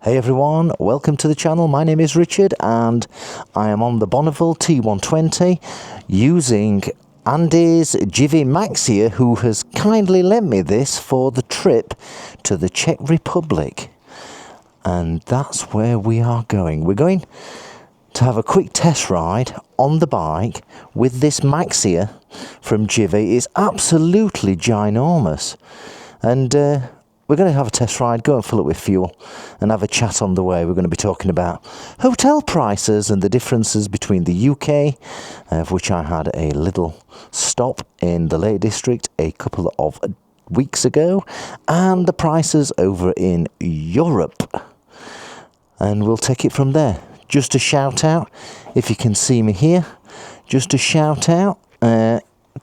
Hey everyone, welcome to the channel. My name is Richard and I am on the Bonneville T120 using Andy's Jivy Maxia, who has kindly lent me this for the trip to the Czech Republic. And that's where we are going. We're going to have a quick test ride on the bike with this Maxia from Jivy. It's absolutely ginormous. And we're going to have a test ride, go and fill it with fuel and have a chat on the way. We're going to be talking about hotel prices and the differences between the UK, of which I had a little stop in the Lake District a couple of weeks ago, and the prices over in Europe. And we'll take it from there. Just a shout out, if you can see me here, just a shout out,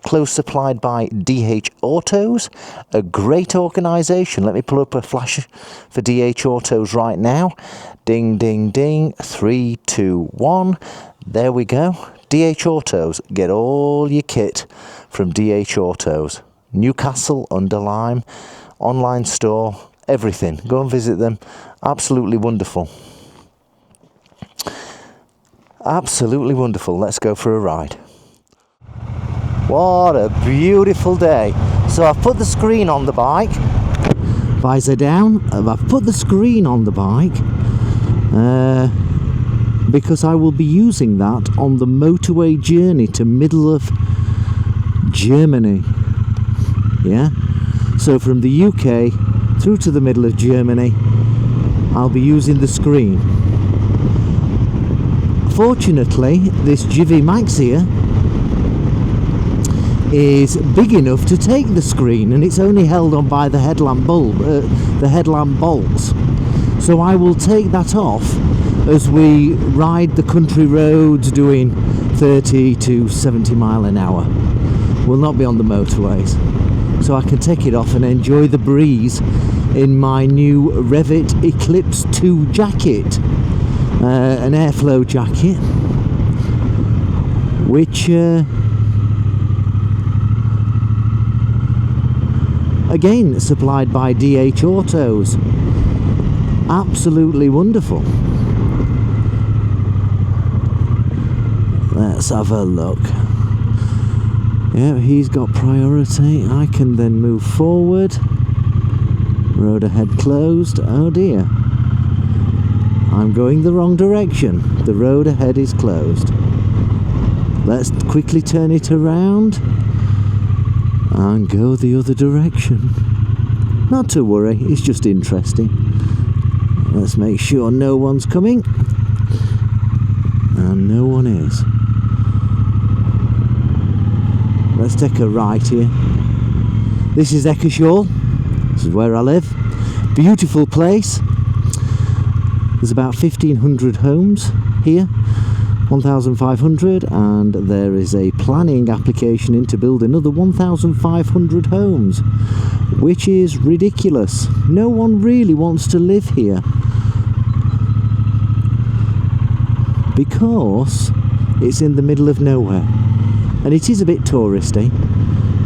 clothes supplied by DH Autos, a great organisation. Let me pull up a flash for DH Autos right now. Ding, ding, ding. 3, 2, 1. There we go. DH Autos. Get all your kit from DH Autos. Newcastle under Lyme. Online store. Everything. Go and visit them. Absolutely wonderful. Absolutely wonderful. Let's go for a ride. What a beautiful day. So I've put the screen on the bike. Visor down. I've put the screen on the bike because I will be using that on the motorway journey to middle of Germany. Yeah. So from the UK through to the middle of Germany, I'll be using the screen. Fortunately, this Jivy Maxia is big enough to take the screen, and it's only held on by the headlamp bolts. So I will take that off as we ride the country roads doing 30 to 70 mile an hour. We'll not be on the motorways, so I can take it off and enjoy the breeze in my new Revit Eclipse 2 jacket, an airflow jacket, which again, supplied by DH Autos. Absolutely wonderful. Let's have a look. Yeah, he's got priority. I can then move forward. Road ahead closed. Oh dear. I'm going the wrong direction. The road ahead is closed. Let's quickly turn it around and go the other direction. Not to worry, it's just interesting. Let's make sure no one's coming. And no one is. Let's take a right here. This is Echoshaw. This is where I live. Beautiful place. There's about 1,500 homes here. 1,500, and there is a planning application in to build another 1,500 homes, which is ridiculous. No one really wants to live here because it's in the middle of nowhere, and it is a bit touristy,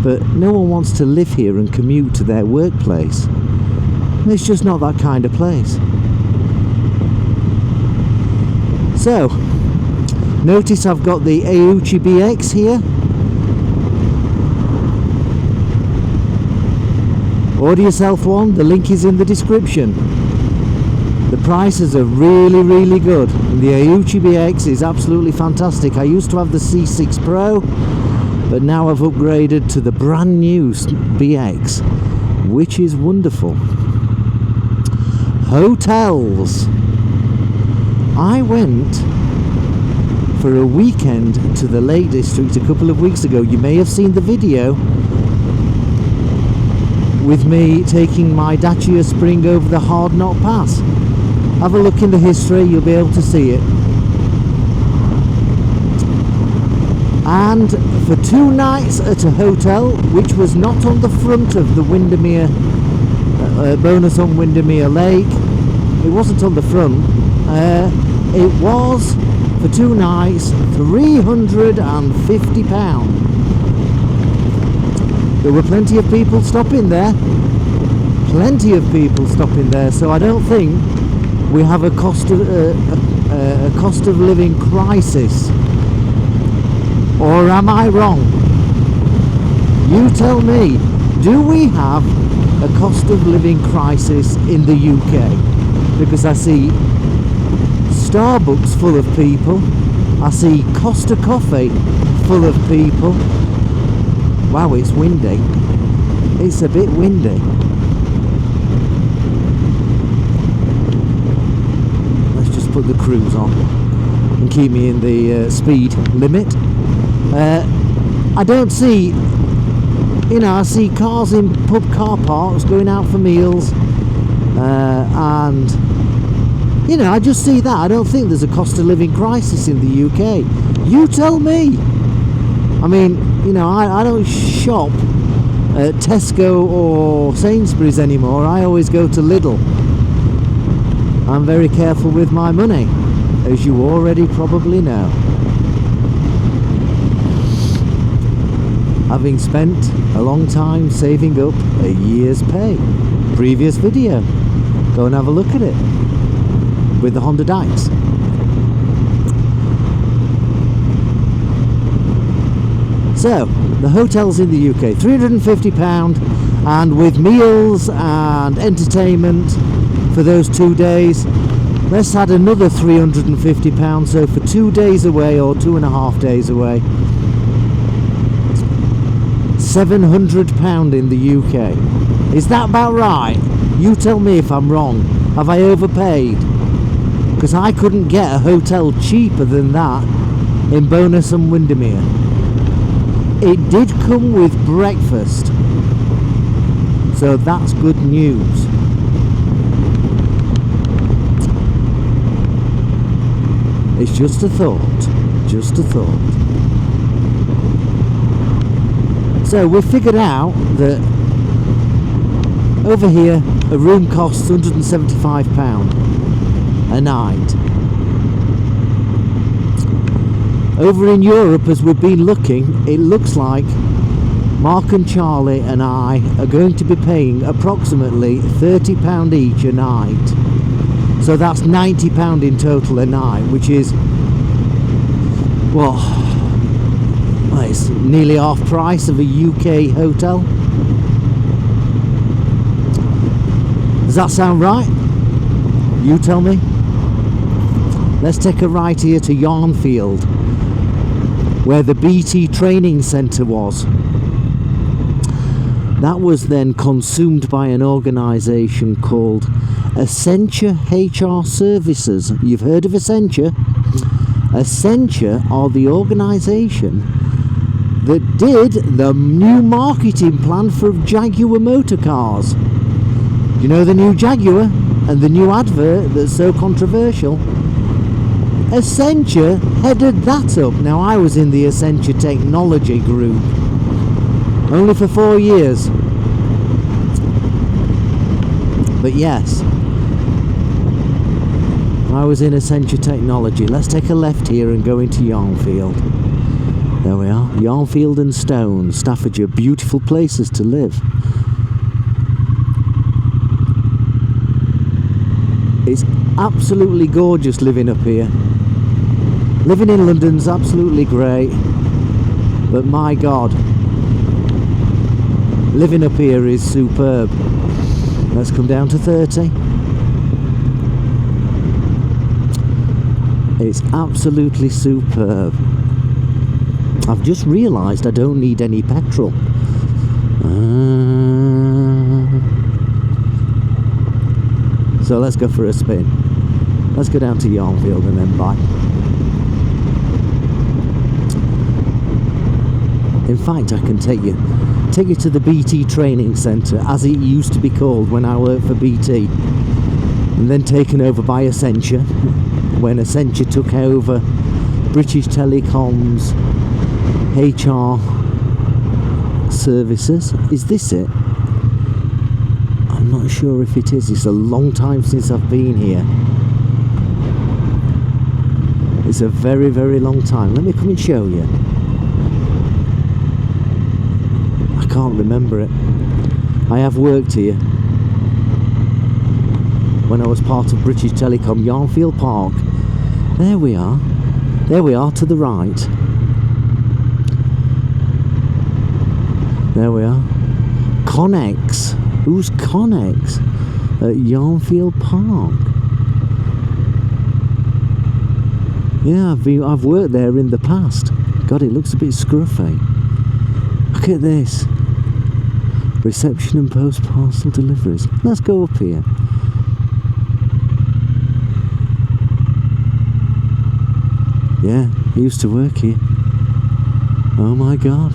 but no one wants to live here and commute to their workplace. It's just not that kind of place. So notice I've got the Echoshaw BX here. Order yourself one, the link is in the description. The prices are really, really good. And the Echoshaw BX is absolutely fantastic. I used to have the C6 Pro, but now I've upgraded to the brand new BX, which is wonderful. Hotels. I went for a weekend to the Lake District a couple of weeks ago. You may have seen the video with me taking my Dacia Spring over the Hard Knot Pass. Have a look in the history, you'll be able to see it. And for 2 nights at a hotel, which was not on the front of the Windermere, bonus on Windermere Lake, it wasn't on the front, it was for 2 nights, £350. There were plenty of people stopping there. plenty of people stopping there, so I don't think we have a cost of living crisis. Or am I wrong? You tell me, do we have a cost of living crisis in the UK? Because I see Starbucks full of people, I see Costa Coffee full of people. Wow, it's windy. It's a bit windy. Let's just put the cruise on and keep me in the speed limit. I don't see, you know, I see cars in pub car parks going out for meals, and, you know, I just see that. I don't think there's a cost of living crisis in the UK. You tell me. I mean, you know, I don't shop at Tesco or Sainsbury's anymore. I always go to Lidl. I'm very careful with my money, as you already probably know. Having spent a long time saving up a year's pay. Previous video. Go and have a look at it. With the Honda Dykes. So, the hotels in the UK, £350, and with meals and entertainment for those 2 days, let's add another £350, so for 2 days away, or 2.5 days away, £700 in the UK. Is that about right? You tell me if I'm wrong. Have I overpaid? Because I couldn't get a hotel cheaper than that in Bonus and Windermere. It did come with breakfast, so that's good news. It's just a thought, just a thought. So we figured out that over here a room costs £175 a night. Over in Europe, as we've been looking, it looks like Mark and Charlie and I are going to be paying approximately £30 each a night. So that's £90 in total a night, which is, well, it's nearly half price of a UK hotel. Does that sound right? You tell me. Let's take a right here to Yarnfield, where the BT training centre was. That was then consumed by an organisation called Accenture HR Services. You've heard of Accenture? Accenture are the organisation that did the new marketing plan for Jaguar motor cars. You know the new Jaguar and the new advert that's so controversial? Accenture headed that up. Now, I was in the Accenture technology group only for 4 years, but yes, I was in Accenture technology. Let's take a left here and go into Yarnfield. There we are, Yarnfield and Stone, Staffordshire. Beautiful places to live. It's absolutely gorgeous living up here. Living in London's absolutely great, but my God, living up here is superb. Let's come down to 30. It's absolutely superb. I've just realised I don't need any petrol. So let's go for a spin. Let's go down to Yarnfield and then back. In fact, I can take you to the BT training centre, as it used to be called when I worked for BT, and then taken over by Accenture when Accenture took over British Telecom's HR services. Is this it? I'm not sure if it is. It's a long time since I've been here. It's a very, very long time. Let me come and show you. I can't remember it. I have worked here. when I was part of British Telecom, Yarnfield Park. There we are. There we are to the right. There we are. Connex. Who's Connex? At Yarnfield Park. Yeah, I've worked there in the past. God, it looks a bit scruffy. Look at this. Reception and post parcel deliveries. Let's go up here. Yeah, I used to work here. Oh my God.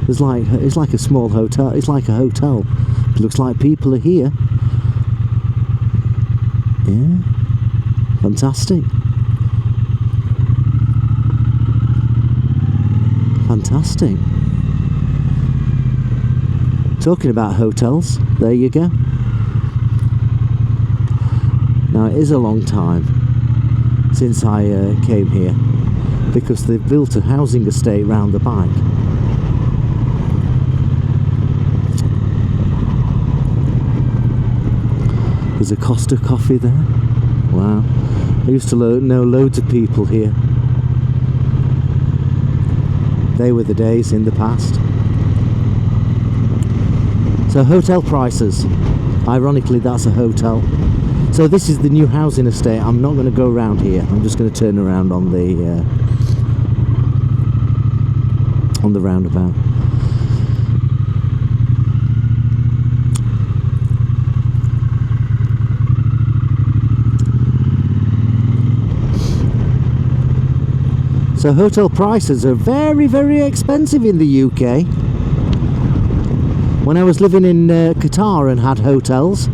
It's like a small hotel. It's like a hotel. It looks like people are here. Yeah. Fantastic. Fantastic. Talking about hotels, there you go. Now it is a long time since I came here, because they've built a housing estate round the back. There's a Costa coffee there. Wow. I used to know loads of people here. They were the days in the past. So Hotel Prices. Ironically, that's a hotel. So this is the new housing estate. I'm not going to go around here. I'm just going to turn around on the roundabout. So hotel prices are very, very expensive in the UK. When I was living in Qatar and had hotels,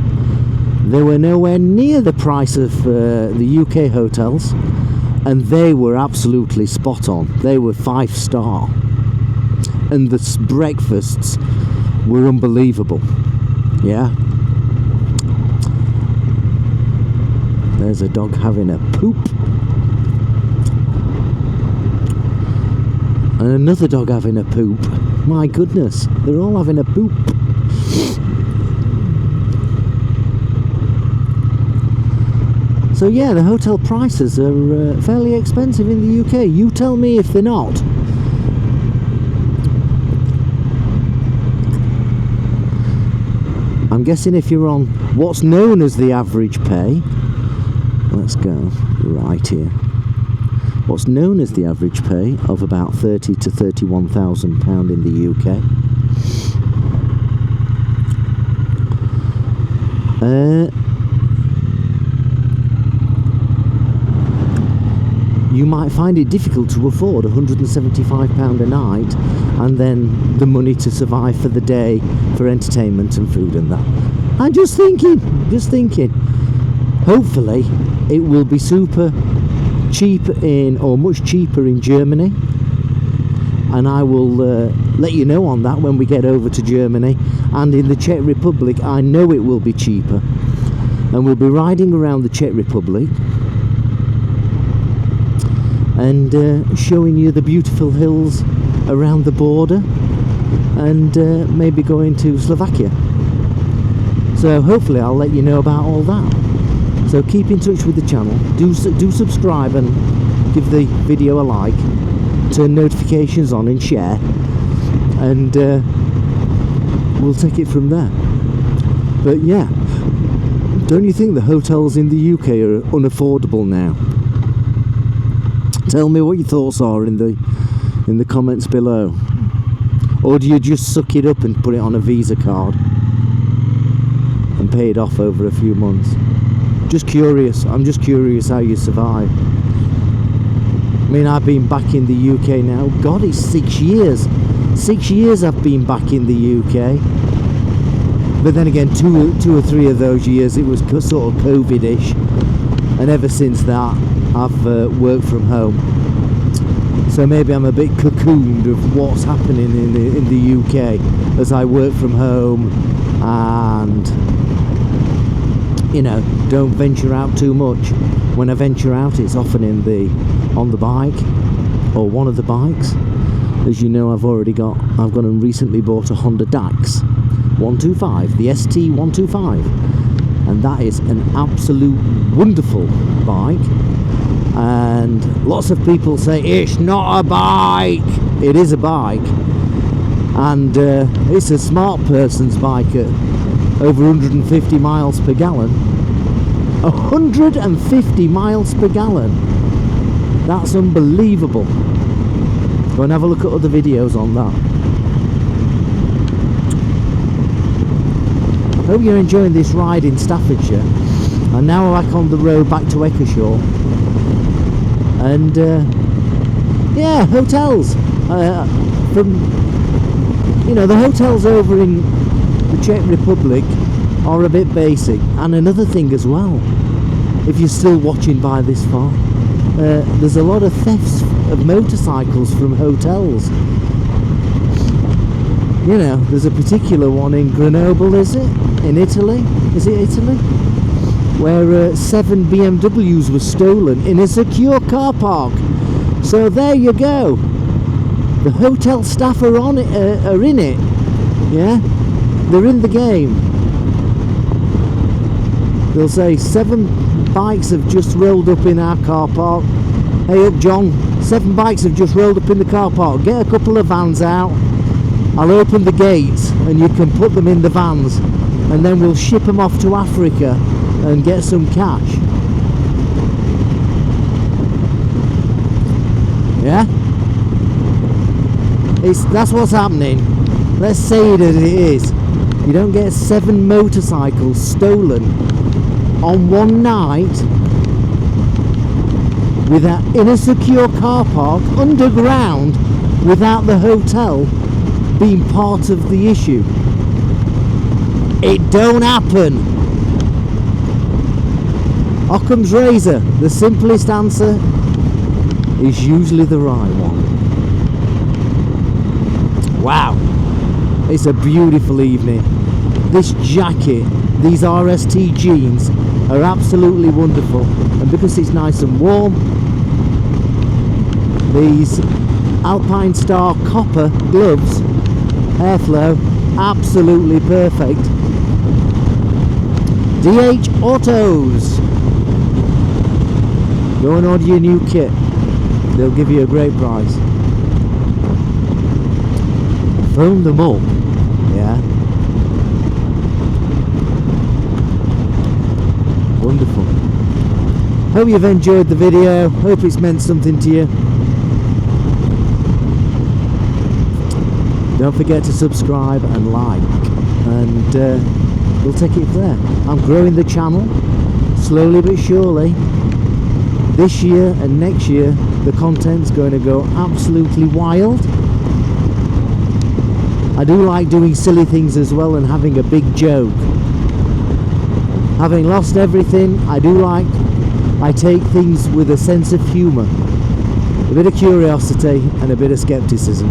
they were nowhere near the price of the UK hotels, and they were absolutely spot on. They were 5-star, and the breakfasts were unbelievable. Yeah. There's a dog having a poop. And another dog having a poop. My goodness, they're all having a poop. So yeah, the hotel prices are fairly expensive in the UK. You tell me if they're not. I'm guessing if you're on what's known as the average pay, let's go right here. What's known as the average pay of about £30,000 to £31,000 in the UK. You might find it difficult to afford £175 a night, and then the money to survive for the day for entertainment and food and that. I'm just thinking. Hopefully it will be super cheap much cheaper in Germany, and I will let you know on that when we get over to Germany. And in the Czech Republic, I know it will be cheaper, and we'll be riding around the Czech Republic and showing you the beautiful hills around the border, and maybe going to Slovakia. So hopefully I'll let you know about all that. So keep in touch with the channel, do subscribe and give the video a like, turn notifications on and share, and we'll take it from there. But yeah, don't you think the hotels in the UK are unaffordable now? Tell me what your thoughts are in the comments below. Or do you just suck it up and put it on a Visa card and pay it off over a few months? Just curious. I'm just curious how you survive. I mean, I've been back in the UK now. God, it's 6 years. 6 years I've been back in the UK. But then again, two or three of those years it was sort of COVID-ish, and ever since that I've worked from home. So maybe I'm a bit cocooned of what's happening in the UK as I work from home, and you know, don't venture out too much. When I venture out, it's often on the bike or one of the bikes. As you know, I've gone and recently bought a Honda Dax 125, the ST 125, and that is an absolute wonderful bike. And lots of people say it's not a bike. It is a bike, and it's a smart person's bike at over 150 miles per gallon. 150 miles per gallon. That's unbelievable. Go and have a look at other videos on that. Hope you're enjoying this ride in Staffordshire. And now we're back on the road back to Echoshaw. And yeah, hotels. From, you know, the hotels over in the Czech Republic are a bit basic. And another thing as well, if you're still watching by this far, there's a lot of thefts of motorcycles from hotels. You know, there's a particular one in Grenoble, is it? In Italy? Is it Italy? Where 7 BMWs were stolen in a secure car park. So there you go. The hotel staff are on it, are in it. Yeah? They're in the game. They'll say 7 bikes have just rolled up in our car park. Hey up John, 7 bikes have just rolled up in the car park. Get a couple of vans out. I'll open the gates and you can put them in the vans, and then we'll ship them off to Africa and get some cash. Yeah? That's what's happening. Let's say it as it is. You don't get 7 motorcycles stolen on one night in a secure car park underground without the hotel being part of the issue. It don't happen. Occam's razor, the simplest answer is usually the right one. Wow, it's a beautiful evening. This jacket, these RST jeans are absolutely wonderful, and because it's nice and warm, these Alpine Star copper gloves, airflow, absolutely perfect. DH Autos, go and order your new kit, they'll give you a great price. Phone them up, yeah. Wonderful. Hope you've enjoyed the video, hope it's meant something to you. Don't forget to subscribe and like, and we'll take it from there. I'm growing the channel, slowly but surely. This year and next year, the content's going to go absolutely wild. I do like doing silly things as well and having a big joke. Having lost everything, I take things with a sense of humour, a bit of curiosity and a bit of skepticism.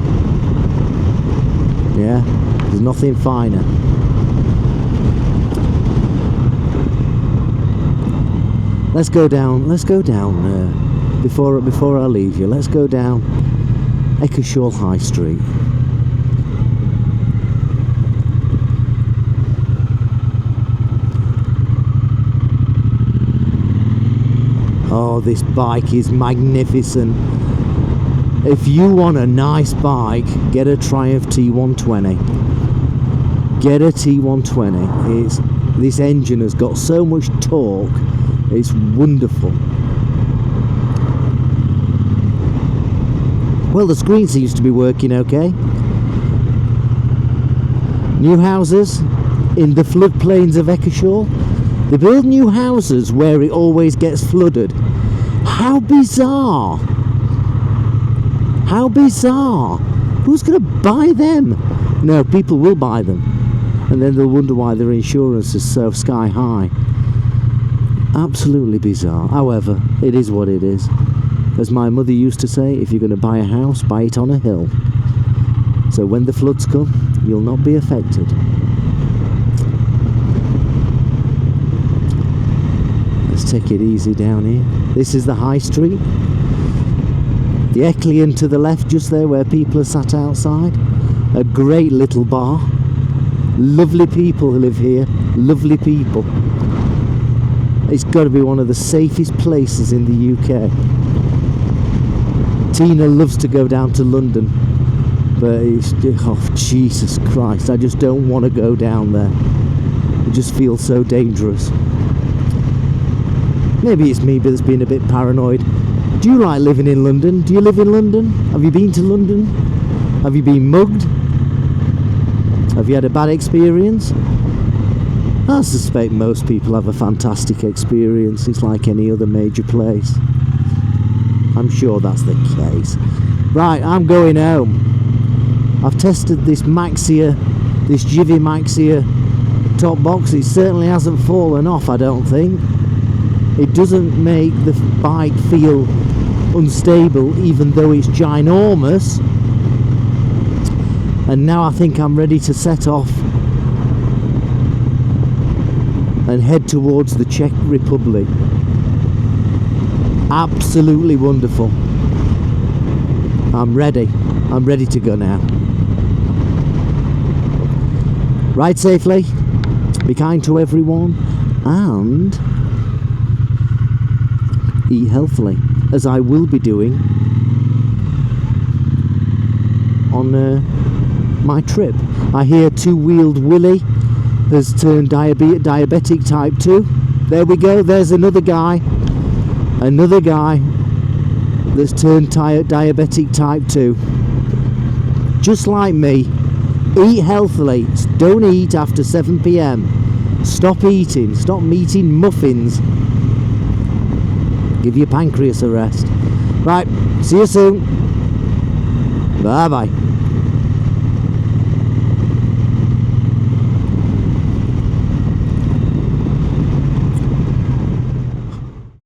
Yeah, there's nothing finer. Let's go down before I leave you, let's go down Echoshaw High Street. Oh, this bike is magnificent. If you want a nice bike, get a Triumph T120. Get a T120. This engine has got so much torque, it's wonderful. Well, the screen seems to be working okay. New houses in the floodplains of Echoshaw. They build new houses where it always gets flooded. How bizarre! How bizarre! Who's going to buy them? No, people will buy them, and then they'll wonder why their insurance is so sky high. Absolutely bizarre. However, it is what it is. As my mother used to say, if you're going to buy a house, buy it on a hill. So when the floods come, you'll not be affected. Let's take it easy down here. This is the high street. The Echelon to the left, just there where people are sat outside. A great little bar. Lovely people who live here. Lovely people. It's got to be one of the safest places in the UK. Tina loves to go down to London, but it's, oh Jesus Christ, I just don't want to go down there. It just feels so dangerous. Maybe it's me that's been a bit paranoid. Do you like living in London? Do you live in London? Have you been to London? Have you been mugged? Have you had a bad experience? I suspect most people have a fantastic experience. It's like any other major place. I'm sure that's the case. Right, I'm going home. I've tested this Maxia, this Jivi Maxia top box. It certainly hasn't fallen off, I don't think. It doesn't make the bike feel unstable, even though it's ginormous. And now I think I'm ready to set off and head towards the Czech Republic. Absolutely wonderful. I'm ready to go now. Ride safely, be kind to everyone, and eat healthily, as I will be doing on my trip. I hear two-wheeled Willie has turned diabetic type 2. There we go, there's another guy that's turned diabetic type 2, just like me. Eat healthily, don't eat after 7 p.m. Stop eating muffins. Give your pancreas a rest. Right, see you soon. Bye bye.